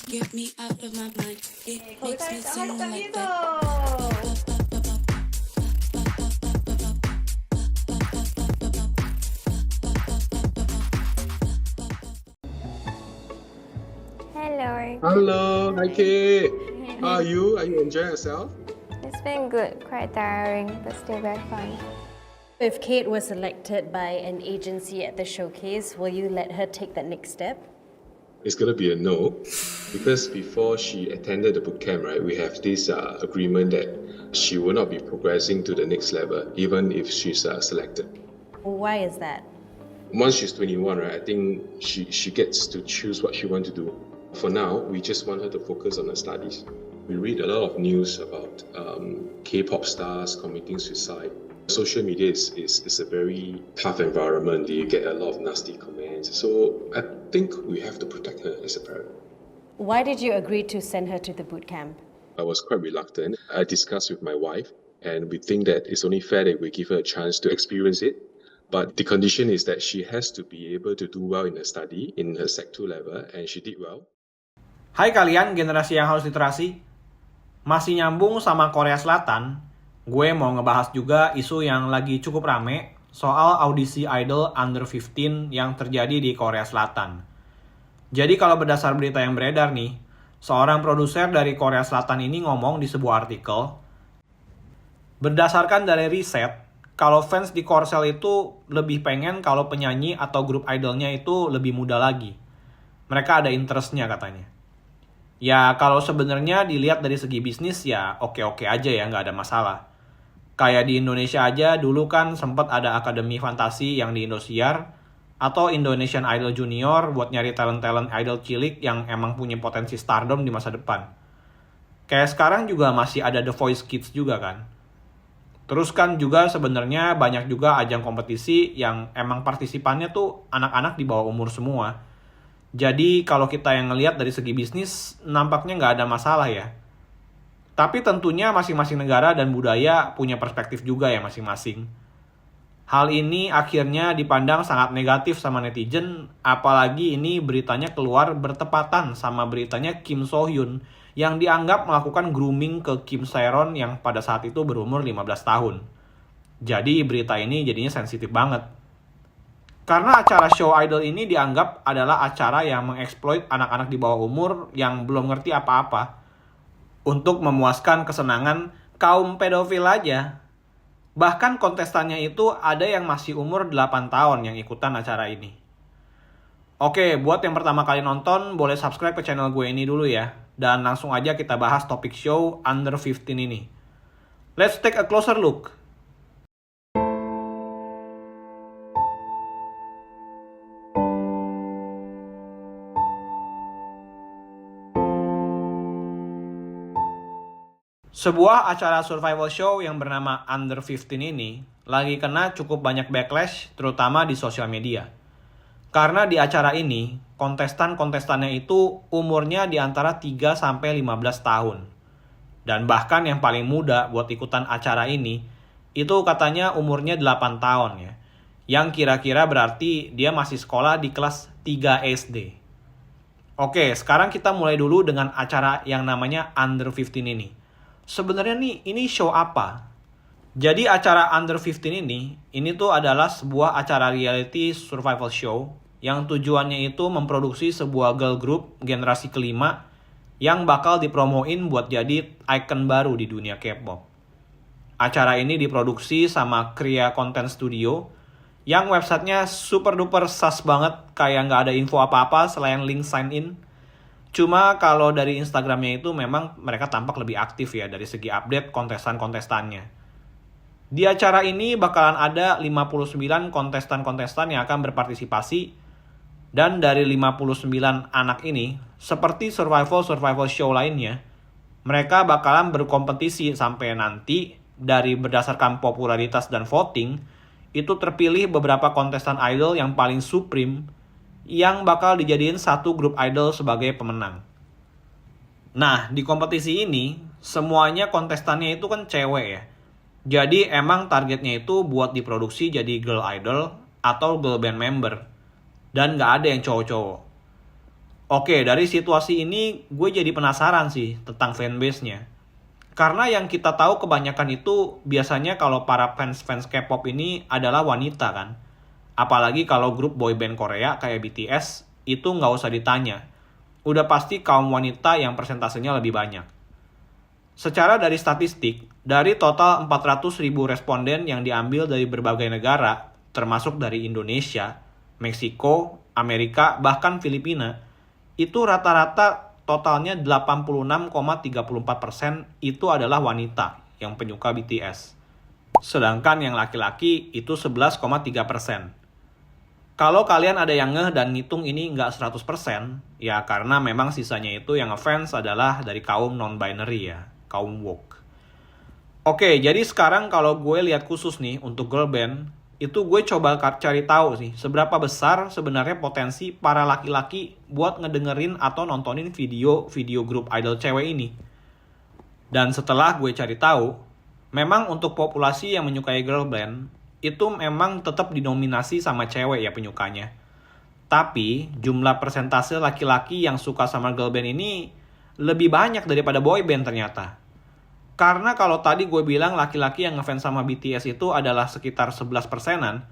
Get me out of my mind. It makes me sing like that. Hello. Hello, hi Kate. How are you? Are you enjoying yourself? It's been good, quite tiring, but still very fun. If Kate was selected by an agency at the showcase, will you let her take that next step? It's gonna be a no, because before she attended the boot camp, right, we have this agreement that she will not be progressing to the next level, even if she's selected. Why is that? Once she's 21, right, I think she gets to choose what she wants to do. For now, we just want her to focus on her studies. We read a lot of news about K-pop stars committing suicide. Social media is a very tough environment. You get a lot of nasty comments. So I think we have to protect her as a parent. Why did you agree to send her to the boot camp? I was quite reluctant. I discussed with my wife, and we think that it's only fair that we give her a chance to experience it. But the condition is that she has to be able to do well in her study, in her Sec 2 level, and she did well. Hai kalian generasi yang haus literasi. Masih nyambung sama Korea Selatan, gue mau ngebahas juga isu yang lagi cukup rame soal audisi idol under 15 yang terjadi di Korea Selatan. Jadi kalau berdasar berita yang beredar nih, seorang produser dari Korea Selatan ini ngomong di sebuah artikel, berdasarkan dari riset, kalau fans di Korsel itu lebih pengen kalau penyanyi atau grup idolnya itu lebih muda lagi. Mereka ada interest-nya katanya. Ya kalau sebenarnya dilihat dari segi bisnis ya oke-oke aja ya, nggak ada masalah. Kayak di Indonesia aja dulu kan sempat ada Akademi Fantasi yang di Indosiar, atau Indonesian Idol Junior buat nyari talent-talent idol cilik yang emang punya potensi stardom di masa depan. Kayak sekarang juga masih ada The Voice Kids juga kan. Terus kan juga sebenarnya banyak juga ajang kompetisi yang emang partisipannya tuh anak-anak di bawah umur semua. Jadi kalau kita yang ngelihat dari segi bisnis, nampaknya nggak ada masalah ya. Tapi tentunya masing-masing negara dan budaya punya perspektif juga ya masing-masing. Hal ini akhirnya dipandang sangat negatif sama netizen, apalagi ini beritanya keluar bertepatan sama beritanya Kim So Hyun yang dianggap melakukan grooming ke Kim Saeron yang pada saat itu berumur 15 tahun. Jadi berita ini jadinya sensitif banget. Karena acara show idol ini dianggap adalah acara yang mengeksploit anak-anak di bawah umur yang belum ngerti apa-apa untuk memuaskan kesenangan kaum pedofil aja. Bahkan kontestannya itu ada yang masih umur 8 tahun yang ikutan acara ini. Oke, buat yang pertama kali nonton, boleh subscribe ke channel gue ini dulu ya. Dan langsung aja kita bahas topik show under 15 ini. Let's take a closer look. Sebuah acara survival show yang bernama Under 15 ini lagi kena cukup banyak backlash terutama di sosial media. Karena di acara ini, kontestan-kontestannya itu umurnya di antara 3 sampai 15 tahun. Dan bahkan yang paling muda buat ikutan acara ini, itu katanya umurnya 8 tahun ya. Yang kira-kira berarti dia masih sekolah di kelas 3 SD. Oke, sekarang kita mulai dulu dengan acara yang namanya Under 15 ini. Sebenarnya nih, ini show apa? Jadi acara Under 15 ini tuh adalah sebuah acara reality survival show yang tujuannya itu memproduksi sebuah girl group generasi kelima yang bakal dipromoin buat jadi icon baru di dunia K-pop. Acara ini diproduksi sama Krea Content Studio yang websitenya super duper sus banget, kayak nggak ada info apa-apa selain link sign in. Cuma kalau dari Instagramnya itu memang mereka tampak lebih aktif ya dari segi update kontestan-kontestannya. Di acara ini bakalan ada 59 kontestan-kontestan yang akan berpartisipasi. Dan dari 59 anak ini, seperti survival show lainnya, mereka bakalan berkompetisi sampai nanti dari berdasarkan popularitas dan voting, itu terpilih beberapa kontestan idol yang paling supreme yang bakal dijadiin satu grup idol sebagai pemenang. Nah, di kompetisi ini, semuanya kontestannya itu kan cewek ya. Jadi emang targetnya itu buat diproduksi jadi girl idol atau girl band member. Dan gak ada yang cowok-cowok. Oke, dari situasi ini gue jadi penasaran sih tentang fanbase-nya. Karena yang kita tahu kebanyakan itu biasanya kalau para fans-fans K-pop ini adalah wanita kan. Apalagi kalau grup boyband Korea kayak BTS, itu nggak usah ditanya. Udah pasti kaum wanita yang persentasenya lebih banyak. Secara dari statistik, dari total 400.000 responden yang diambil dari berbagai negara, termasuk dari Indonesia, Meksiko, Amerika, bahkan Filipina, itu rata-rata totalnya 86,34% itu adalah wanita yang penyuka BTS. Sedangkan yang laki-laki itu 11,3%. Kalau kalian ada yang ngeh dan ngitung ini nggak 100%, ya karena memang sisanya itu yang ngefans adalah dari kaum non-binary ya, kaum woke. Oke, jadi sekarang kalau gue lihat khusus nih untuk girl band, itu gue coba cari tahu sih seberapa besar sebenarnya potensi para laki-laki buat ngedengerin atau nontonin video grup idol cewek ini. Dan setelah gue cari tahu, memang untuk populasi yang menyukai girl band, itu memang tetap didominasi sama cewek ya penyukanya. Tapi jumlah persentase laki-laki yang suka sama girl band ini lebih banyak daripada boy band ternyata. Karena kalau tadi gue bilang laki-laki yang ngefans sama BTS itu adalah sekitar 11%-an,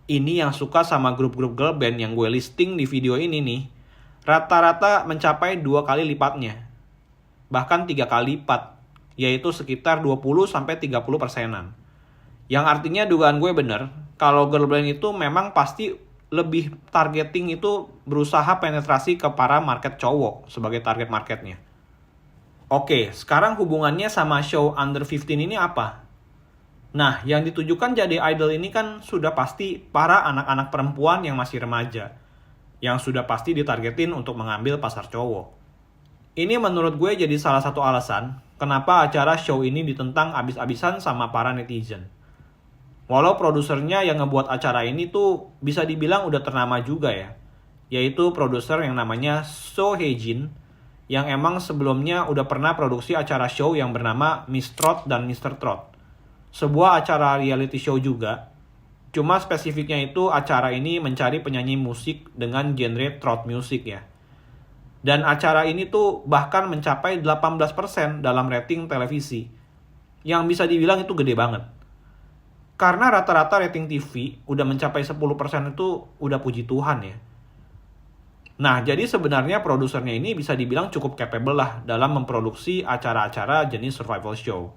ini yang suka sama grup-grup girl band yang gue listing di video ini nih, rata-rata mencapai 2 kali lipatnya. Bahkan 3 kali lipat, yaitu sekitar 20-30%-an. Yang artinya dugaan gue bener, kalau girl band itu memang pasti lebih targeting itu berusaha penetrasi ke para market cowok sebagai target marketnya. Oke, sekarang hubungannya sama show Under 15 ini apa? Nah, yang ditujukan jadi idol ini kan sudah pasti para anak-anak perempuan yang masih remaja, yang sudah pasti ditargetin untuk mengambil pasar cowok. Ini menurut gue jadi salah satu alasan kenapa acara show ini ditentang abis-abisan sama para netizen. Walau produsernya yang ngebuat acara ini tuh bisa dibilang udah ternama juga ya, yaitu produser yang namanya So Hye-jin, yang emang sebelumnya udah pernah produksi acara show yang bernama Miss Trot dan Mr. Trot. Sebuah acara reality show juga, cuma spesifiknya itu acara ini mencari penyanyi musik dengan genre trot music ya. Dan acara ini tuh bahkan mencapai 18% dalam rating televisi, yang bisa dibilang itu gede banget. Karena rata-rata rating TV udah mencapai 10% itu udah puji Tuhan ya. Nah, jadi sebenarnya produsernya ini bisa dibilang cukup capable lah dalam memproduksi acara-acara jenis survival show.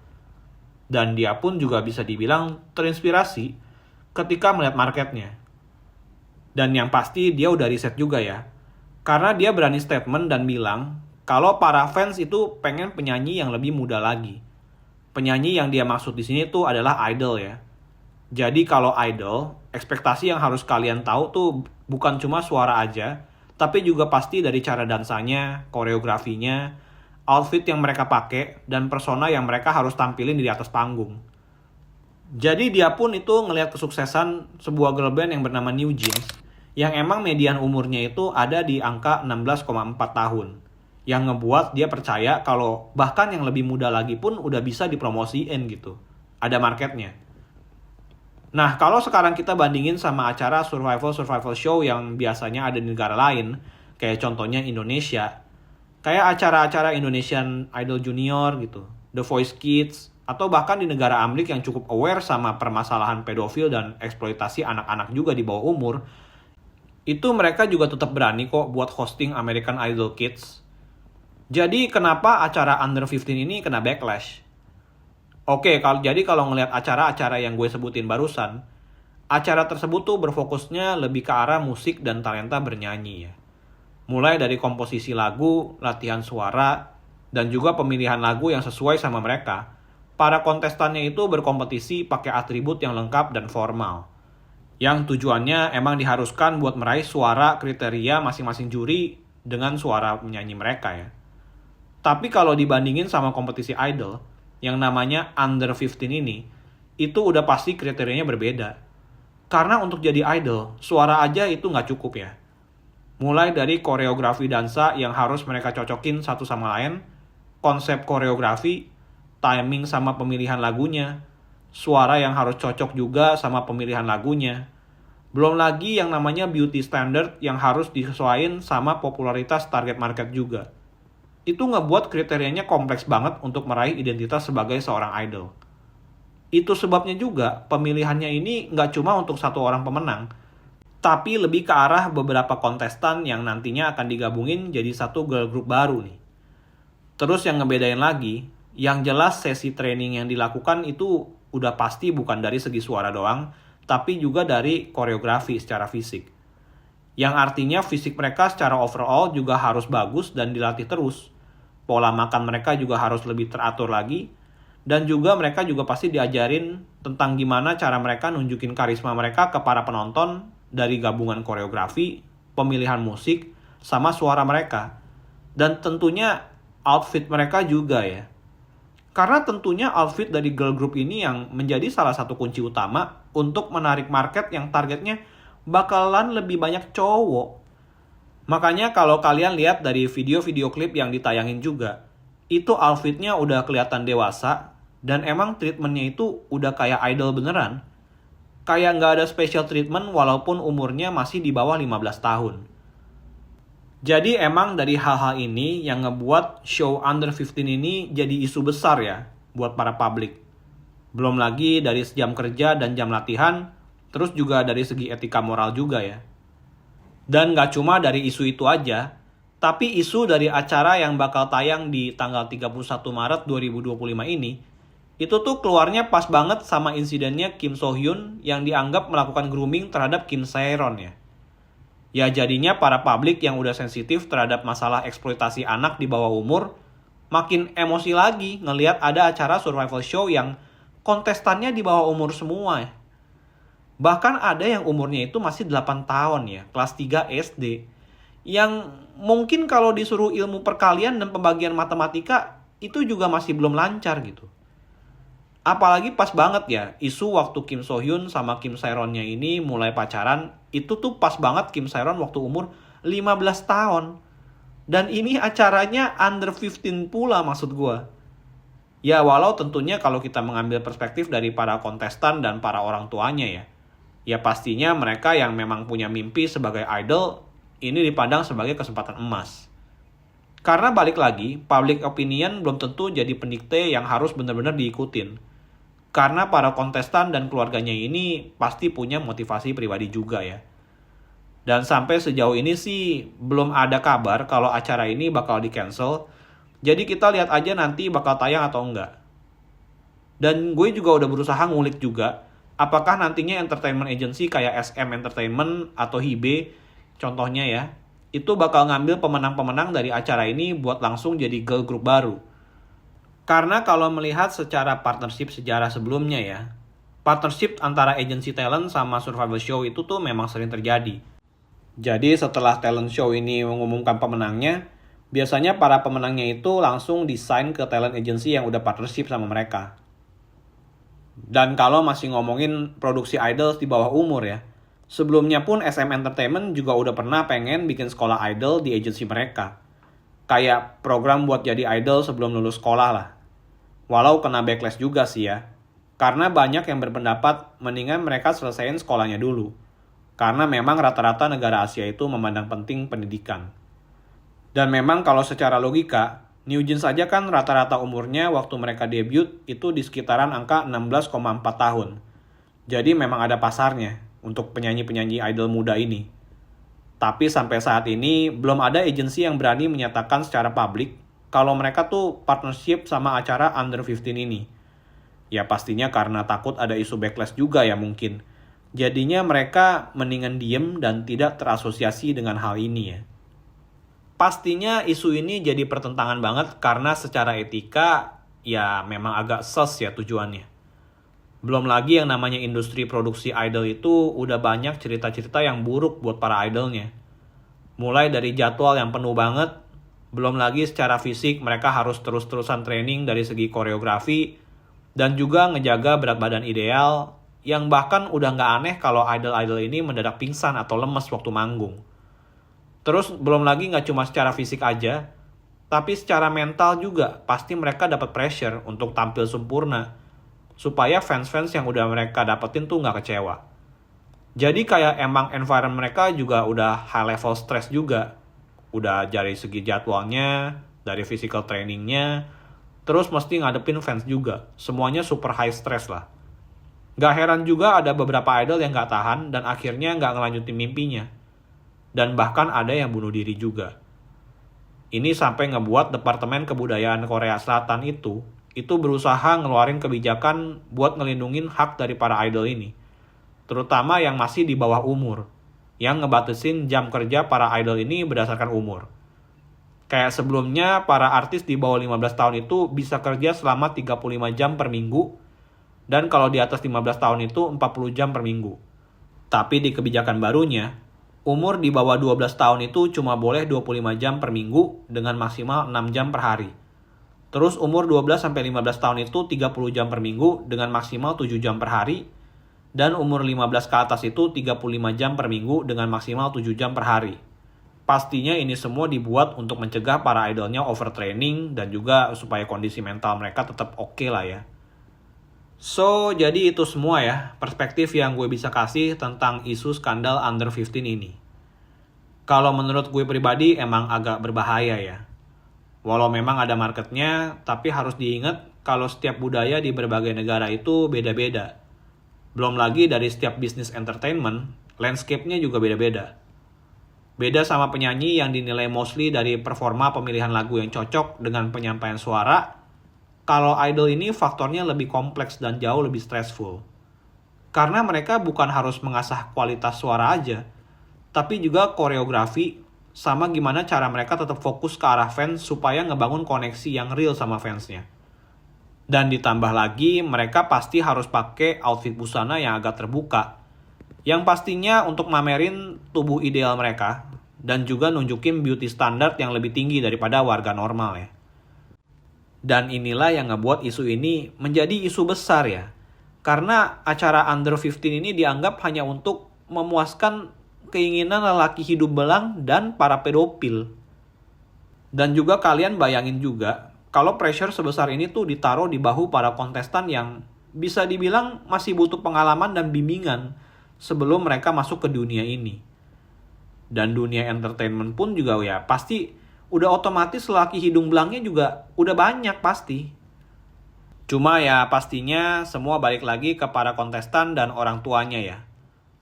Dan dia pun juga bisa dibilang terinspirasi ketika melihat marketnya. Dan yang pasti dia udah riset juga ya. Karena dia berani statement dan bilang kalau para fans itu pengen penyanyi yang lebih muda lagi. Penyanyi yang dia maksud di sini tuh adalah idol ya. Jadi kalau idol, ekspektasi yang harus kalian tahu tuh bukan cuma suara aja, tapi juga pasti dari cara dansanya, koreografinya, outfit yang mereka pakai, dan persona yang mereka harus tampilin di atas panggung. Jadi dia pun itu ngelihat kesuksesan sebuah girl band yang bernama New Jeans, yang emang median umurnya itu ada di angka 16,4 tahun. Yang ngebuat dia percaya kalau bahkan yang lebih muda lagi pun udah bisa dipromosiin gitu. Ada marketnya. Nah, kalau sekarang kita bandingin sama acara survival show yang biasanya ada di negara lain, kayak contohnya Indonesia, kayak acara-acara Indonesian Idol Junior gitu, The Voice Kids, atau bahkan di negara Amerika yang cukup aware sama permasalahan pedofil dan eksploitasi anak-anak juga di bawah umur, itu mereka juga tetap berani kok buat hosting American Idol Kids. Jadi kenapa acara Under 15 ini kena backlash? Oke, kalau ngelihat acara-acara yang gue sebutin barusan, acara tersebut tuh berfokusnya lebih ke arah musik dan talenta bernyanyi ya. Mulai dari komposisi lagu, latihan suara, dan juga pemilihan lagu yang sesuai sama mereka. Para kontestannya itu berkompetisi pakai atribut yang lengkap dan formal. Yang tujuannya emang diharuskan buat meraih suara kriteria masing-masing juri dengan suara penyanyi mereka ya. Tapi kalau dibandingin sama kompetisi idol, yang namanya Under 15 ini, itu udah pasti kriterianya berbeda. Karena untuk jadi idol, suara aja itu nggak cukup ya. Mulai dari koreografi dansa yang harus mereka cocokin satu sama lain, konsep koreografi, timing sama pemilihan lagunya, suara yang harus cocok juga sama pemilihan lagunya, Belum lagi yang namanya beauty standard yang harus disesuaikan sama popularitas target market juga. Itu ngebuat kriterianya kompleks banget untuk meraih identitas sebagai seorang idol. Itu sebabnya juga pemilihannya ini nggak cuma untuk satu orang pemenang, tapi lebih ke arah beberapa kontestan yang nantinya akan digabungin jadi satu girl group baru nih. Terus yang ngebedain lagi, yang jelas sesi training yang dilakukan itu udah pasti bukan dari segi suara doang, tapi juga dari koreografi secara fisik. Yang artinya fisik mereka secara overall juga harus bagus dan dilatih terus. Pola makan mereka juga harus lebih teratur lagi. Dan juga mereka juga pasti diajarin tentang gimana cara mereka nunjukin karisma mereka ke para penonton dari gabungan koreografi, pemilihan musik, sama suara mereka. Dan tentunya outfit mereka juga ya. Karena tentunya outfit dari girl group ini yang menjadi salah satu kunci utama untuk menarik market yang targetnya bakalan lebih banyak cowok. Makanya kalau kalian lihat dari video-video klip yang ditayangin juga, itu outfitnya udah kelihatan dewasa dan emang treatmentnya itu udah kayak idol beneran. Kayak nggak ada special treatment walaupun umurnya masih di bawah 15 tahun. Jadi emang dari hal-hal ini yang ngebuat show Under 15 ini jadi isu besar ya buat para publik. Belum lagi dari jam kerja dan jam latihan, terus juga dari segi etika moral juga ya. Dan nggak cuma dari isu itu aja, tapi isu dari acara yang bakal tayang di tanggal 31 Maret 2025 ini, itu tuh keluarnya pas banget sama insidennya Kim So Hyun yang dianggap melakukan grooming terhadap Kim Sae-ron ya. Ya jadinya para publik yang udah sensitif terhadap masalah eksploitasi anak di bawah umur, makin emosi lagi ngelihat ada acara survival show yang kontestannya di bawah umur semua ya. Bahkan ada yang umurnya itu masih 8 tahun ya, kelas 3 SD. Yang mungkin kalau disuruh ilmu perkalian dan pembagian matematika, itu juga masih belum lancar gitu. Apalagi pas banget ya, isu waktu Kim So Hyun sama Kim Sae-ronnya ini mulai pacaran, itu tuh pas banget Kim Sae-ron waktu umur 15 tahun. Dan ini acaranya Under 15 pula maksud gue. Ya walau tentunya kalau kita mengambil perspektif dari para kontestan dan para orang tuanya ya. Ya pastinya mereka yang memang punya mimpi sebagai idol, ini dipandang sebagai kesempatan emas. Karena balik lagi, public opinion belum tentu jadi pendikte yang harus benar-benar diikutin. Karena para kontestan dan keluarganya ini pasti punya motivasi pribadi juga ya. Dan sampai sejauh ini sih belum ada kabar kalau acara ini bakal di-cancel. Jadi kita lihat aja nanti bakal tayang atau enggak. Dan gue juga udah berusaha ngulik juga, apakah nantinya entertainment agency kayak SM Entertainment atau Hibe, contohnya ya, itu bakal ngambil pemenang-pemenang dari acara ini buat langsung jadi girl group baru. Karena kalau melihat secara partnership sejarah sebelumnya ya, partnership antara agency talent sama survival show itu tuh memang sering terjadi. Jadi setelah talent show ini mengumumkan pemenangnya, biasanya para pemenangnya itu langsung desain ke talent agency yang udah partnership sama mereka. Dan kalau masih ngomongin produksi idols di bawah umur ya, sebelumnya pun SM Entertainment juga udah pernah pengen bikin sekolah idol di agensi mereka. Kayak program buat jadi idol sebelum lulus sekolah lah. Walau kena backlash juga sih ya. Karena banyak yang berpendapat mendingan mereka selesaiin sekolahnya dulu. Karena memang rata-rata negara Asia itu memandang penting pendidikan. Dan memang kalau secara logika, New Jeans saja kan rata-rata umurnya waktu mereka debut itu di sekitaran angka 16,4 tahun. Jadi memang ada pasarnya untuk penyanyi-penyanyi idol muda ini. Tapi sampai saat ini belum ada agensi yang berani menyatakan secara publik kalau mereka tuh partnership sama acara Under 15 ini. Ya pastinya karena takut ada isu backlash juga ya mungkin. Jadinya mereka mendingan diem dan tidak terasosiasi dengan hal ini ya. Pastinya isu ini jadi pertentangan banget karena secara etika ya memang agak sus ya tujuannya. Belum lagi yang namanya industri produksi idol itu udah banyak cerita-cerita yang buruk buat para idolnya. Mulai dari jadwal yang penuh banget, belum lagi secara fisik mereka harus terus-terusan training dari segi koreografi, dan juga ngejaga berat badan ideal, yang bahkan udah nggak aneh kalau idol-idol ini mendadak pingsan atau lemes waktu manggung. Terus belum lagi nggak cuma secara fisik aja, tapi secara mental juga pasti mereka dapat pressure untuk tampil sempurna, supaya fans-fans yang udah mereka dapetin tuh nggak kecewa. Jadi kayak emang environment mereka juga udah high level stress juga. Udah dari segi jadwalnya, dari physical trainingnya, terus mesti ngadepin fans juga. Semuanya super high stress lah. Gak heran juga ada beberapa idol yang gak tahan dan akhirnya gak ngelanjutin mimpinya. Dan bahkan ada yang bunuh diri juga. Ini sampai ngebuat Departemen Kebudayaan Korea Selatan itu berusaha ngeluarin kebijakan buat ngelindungin hak dari para idol ini. Terutama yang masih di bawah umur. Yang ngebatasin jam kerja para idol ini berdasarkan umur. Kayak sebelumnya, para artis di bawah 15 tahun itu bisa kerja selama 35 jam per minggu. Dan kalau di atas 15 tahun itu 40 jam per minggu. Tapi di kebijakan barunya, umur di bawah 12 tahun itu cuma boleh 25 jam per minggu dengan maksimal 6 jam per hari. Terus umur 12-15 tahun itu 30 jam per minggu dengan maksimal 7 jam per hari. Dan umur 15 ke atas itu 35 jam per minggu dengan maksimal 7 jam per hari. Pastinya ini semua dibuat untuk mencegah para idolnya overtraining dan juga supaya kondisi mental mereka tetap oke lah ya. So, jadi itu semua ya perspektif yang gue bisa kasih tentang isu skandal Under 15 ini. Kalau menurut gue pribadi emang agak berbahaya ya. Walau memang ada marketnya, tapi harus diingat kalau setiap budaya di berbagai negara itu beda-beda. Belum lagi dari setiap bisnis entertainment, landscape-nya juga beda-beda. Beda sama penyanyi yang dinilai mostly dari performa pemilihan lagu yang cocok dengan penyampaian suara. Kalau idol ini faktornya lebih kompleks dan jauh lebih stressful. Karena mereka bukan harus mengasah kualitas suara aja, tapi juga koreografi, sama gimana cara mereka tetap fokus ke arah fans supaya ngebangun koneksi yang real sama fansnya. Dan ditambah lagi, mereka pasti harus pakai outfit busana yang agak terbuka. Yang pastinya untuk mamerin tubuh ideal mereka, dan juga nunjukin beauty standard yang lebih tinggi daripada warga normal ya. Dan inilah yang ngebuat isu ini menjadi isu besar ya. Karena acara Under 15 ini dianggap hanya untuk memuaskan keinginan lelaki hidup belang dan para pedofil. Dan juga kalian bayangin juga, kalau pressure sebesar ini tuh ditaruh di bahu para kontestan yang bisa dibilang masih butuh pengalaman dan bimbingan sebelum mereka masuk ke dunia ini. Dan dunia entertainment pun juga ya pasti udah otomatis lelaki hidung belangnya juga udah banyak pasti. Cuma ya pastinya semua balik lagi ke para kontestan dan orang tuanya ya.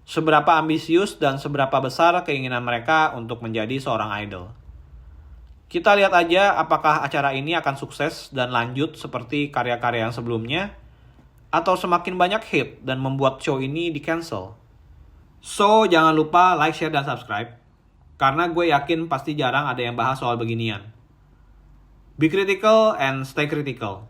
Seberapa ambisius dan seberapa besar keinginan mereka untuk menjadi seorang idol. Kita lihat aja apakah acara ini akan sukses dan lanjut seperti karya-karya yang sebelumnya, atau semakin banyak hit dan membuat show ini di-cancel. So, jangan lupa like, share, dan subscribe, karena gue yakin pasti jarang ada yang bahas soal beginian. Be critical and stay critical.